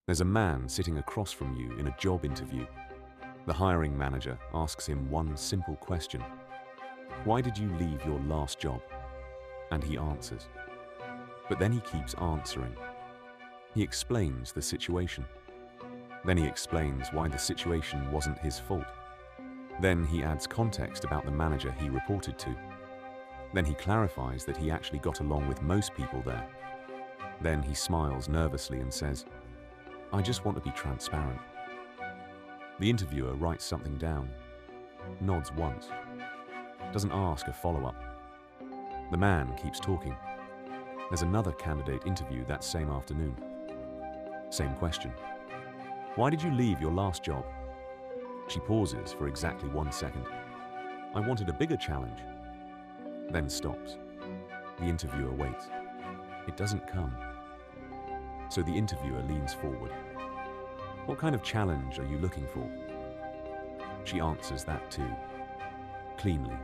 There's a man sitting across from you in a job interview. The hiring manager asks him one simple question. Why did you leave your last job? And he answers. But then he keeps answering. He explains the situation. Then he explains why the situation wasn't his fault. Then he adds context about the manager he reported to. Then he clarifies that he actually got along with most people there. Then he smiles nervously and says, "I just want to be transparent." The interviewer writes something down, nods once, doesn't ask a follow-up. The man keeps talking. There's another candidate interview that same afternoon. Same question. Why did you leave your last job? She pauses for exactly 1 second. I wanted a bigger challenge. Then stops. The interviewer waits. It doesn't come. So the interviewer leans forward. What kind of challenge are you looking for? She answers that too. Cleanly.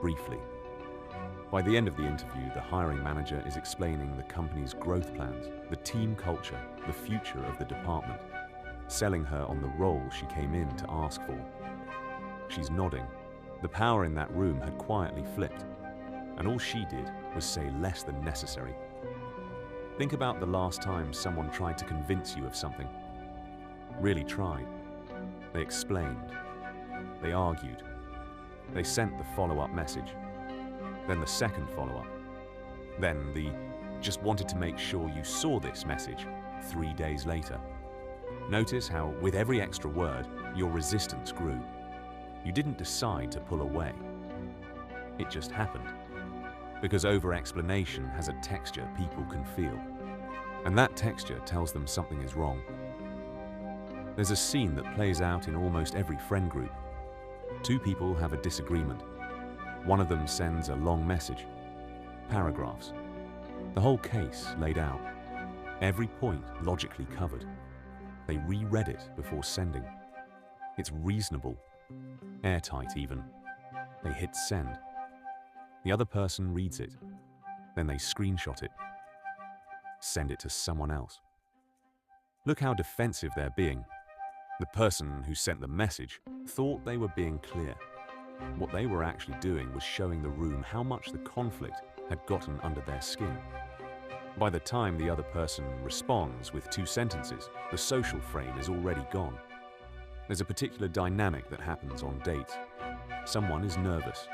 Briefly. By the end of the interview, the hiring manager is explaining the company's growth plans, the team culture, the future of the department, selling her on the role she came in to ask for. She's nodding. The power in that room had quietly flipped, and all she did was say less than necessary. Think about the last time someone tried to convince you of something. Really tried. They explained. They argued. They sent the follow-up message. Then the second follow-up. Then the "just wanted to make sure you saw this" message 3 days later. Notice how, with every extra word, your resistance grew. You didn't decide to pull away. It just happened. Because over-explanation has a texture people can feel. And that texture tells them something is wrong. There's a scene that plays out in almost every friend group. Two people have a disagreement. One of them sends a long message. Paragraphs. The whole case laid out. Every point logically covered. They reread it before sending. It's reasonable. Airtight even. They hit send. The other person reads it. Then they screenshot it. Send it to someone else. Look how defensive they're being. The person who sent the message thought they were being clear. What they were actually doing was showing the room how much the conflict had gotten under their skin. By the time the other person responds with 2 sentences, the social frame is already gone. There's a particular dynamic that happens on dates. Someone is nervous.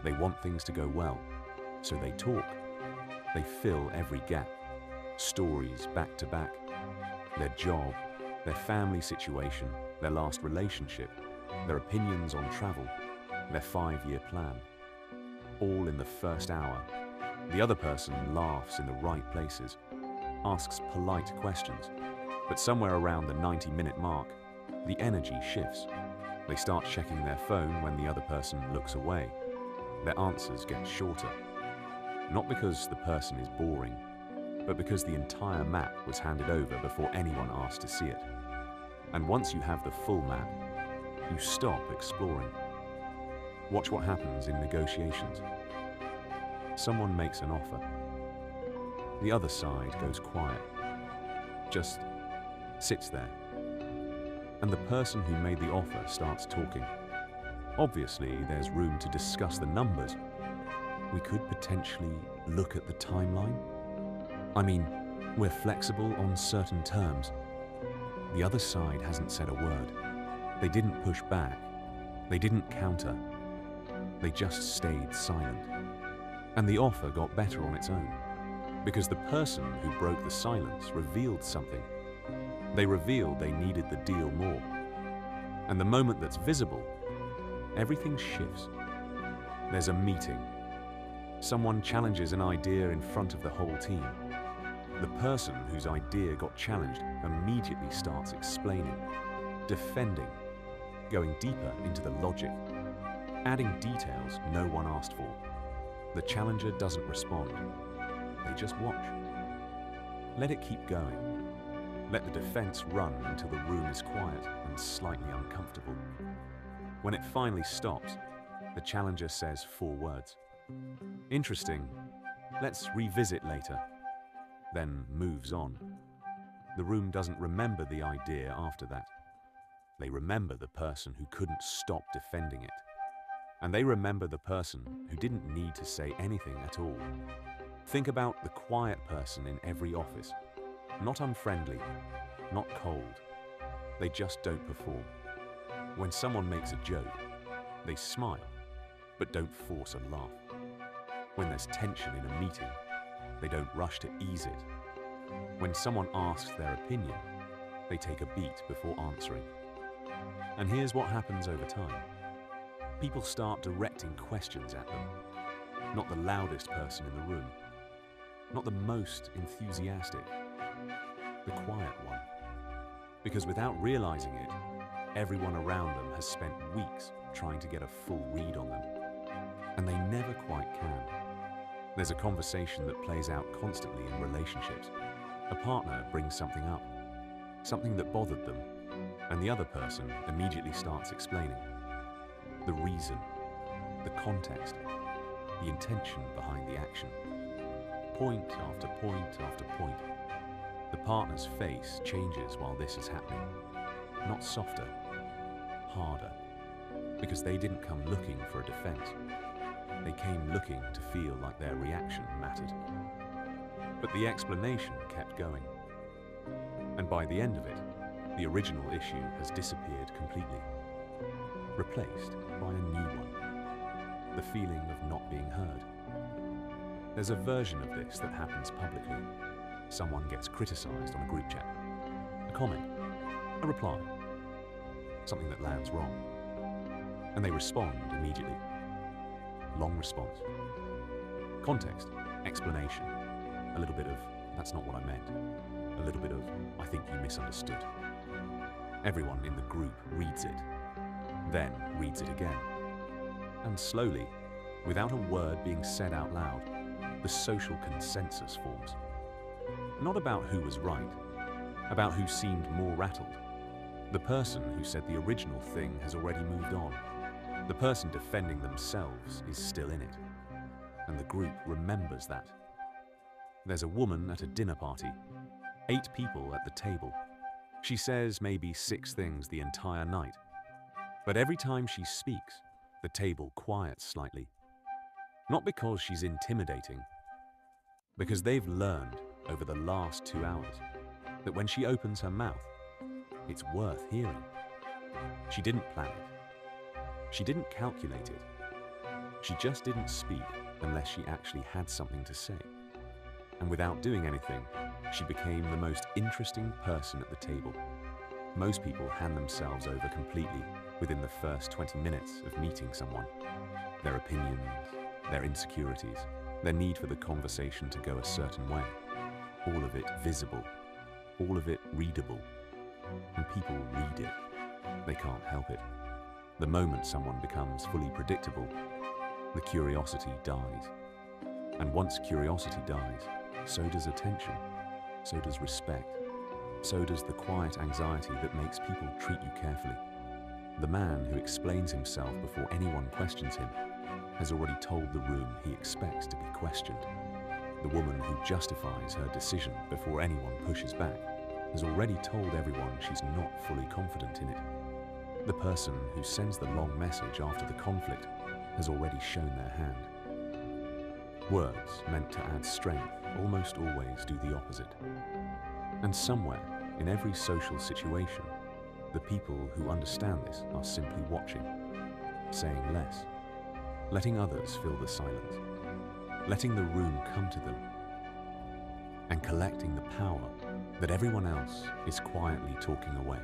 They want things to go well, so they talk. They fill every gap. Stories back to back. Their job, their family situation, their last relationship, their opinions on travel, their 5-year plan. All in the first hour. The other person laughs in the right places, asks polite questions, but somewhere around the 90-minute mark, the energy shifts. They start checking their phone when the other person looks away. Their answers get shorter. Not because the person is boring, but because the entire map was handed over before anyone asked to see it. And once you have the full map, you stop exploring. Watch what happens in negotiations. Someone makes an offer. The other side goes quiet, just sits there. And the person who made the offer starts talking. Obviously, there's room to discuss the numbers. We could potentially look at the timeline. I mean, we're flexible on certain terms. The other side hasn't said a word. They didn't push back. They didn't counter. They just stayed silent. And the offer got better on its own. Because the person who broke the silence revealed something. They revealed they needed the deal more. And the moment that's visible, everything shifts. There's a meeting. Someone challenges an idea in front of the whole team. The person whose idea got challenged immediately starts explaining, defending, going deeper into the logic, adding details no one asked for. The challenger doesn't respond. They just watch. Let it keep going. Let the defense run until the room is quiet and slightly uncomfortable. When it finally stops, the challenger says 4 words. Interesting. Let's revisit later. Then moves on. The room doesn't remember the idea after that. They remember the person who couldn't stop defending it. And they remember the person who didn't need to say anything at all. Think about the quiet person in every office. Not unfriendly, not cold. They just don't perform. When someone makes a joke, they smile, but don't force a laugh. When there's tension in a meeting, they don't rush to ease it. When someone asks their opinion, they take a beat before answering. And here's what happens over time. People start directing questions at them. Not the loudest person in the room. Not the most enthusiastic. The quiet one. Because without realizing it, everyone around them has spent weeks trying to get a full read on them. And they never quite can. There's a conversation that plays out constantly in relationships. A partner brings something up, something that bothered them, and the other person immediately starts explaining. The reason, the context, the intention behind the action. Point after point after point. The partner's face changes while this is happening. Not softer, harder. Because they didn't come looking for a defense. They came looking to feel like their reaction mattered. But the explanation kept going. And by the end of it, the original issue has disappeared completely. Replaced by a new one. The feeling of not being heard. There's a version of this that happens publicly. Someone gets criticized on a group chat. A comment, a reply, something that lands wrong. And they respond immediately. Long response. Context, explanation. A little bit of, that's not what I meant. A little bit of, I think you misunderstood. Everyone in the group reads it, then reads it again. And slowly, without a word being said out loud, the social consensus forms. Not about who was right, about who seemed more rattled. The person who said the original thing has already moved on. The person defending themselves is still in it. And the group remembers that. There's a woman at a dinner party. 8 people at the table. She says maybe 6 things the entire night. But every time she speaks, the table quiets slightly. Not because she's intimidating, because they've learned over the last 2 hours that when she opens her mouth, it's worth hearing. She didn't plan it. She didn't calculate it. She just didn't speak unless she actually had something to say. And without doing anything, she became the most interesting person at the table. Most people hand themselves over completely within the first 20 minutes of meeting someone. Their opinions, their insecurities, their need for the conversation to go a certain way. All of it visible, all of it readable. And people read it. They can't help it. The moment someone becomes fully predictable, the curiosity dies. And once curiosity dies, so does attention, so does respect, so does the quiet anxiety that makes people treat you carefully. The man who explains himself before anyone questions him has already told the room he expects to be questioned. The woman who justifies her decision before anyone pushes back has already told everyone she's not fully confident in it. The person who sends the long message after the conflict has already shown their hand. Words meant to add strength almost always do the opposite. And somewhere, in every social situation, the people who understand this are simply watching, saying less, letting others fill the silence, letting the room come to them, and collecting the power that everyone else is quietly talking away.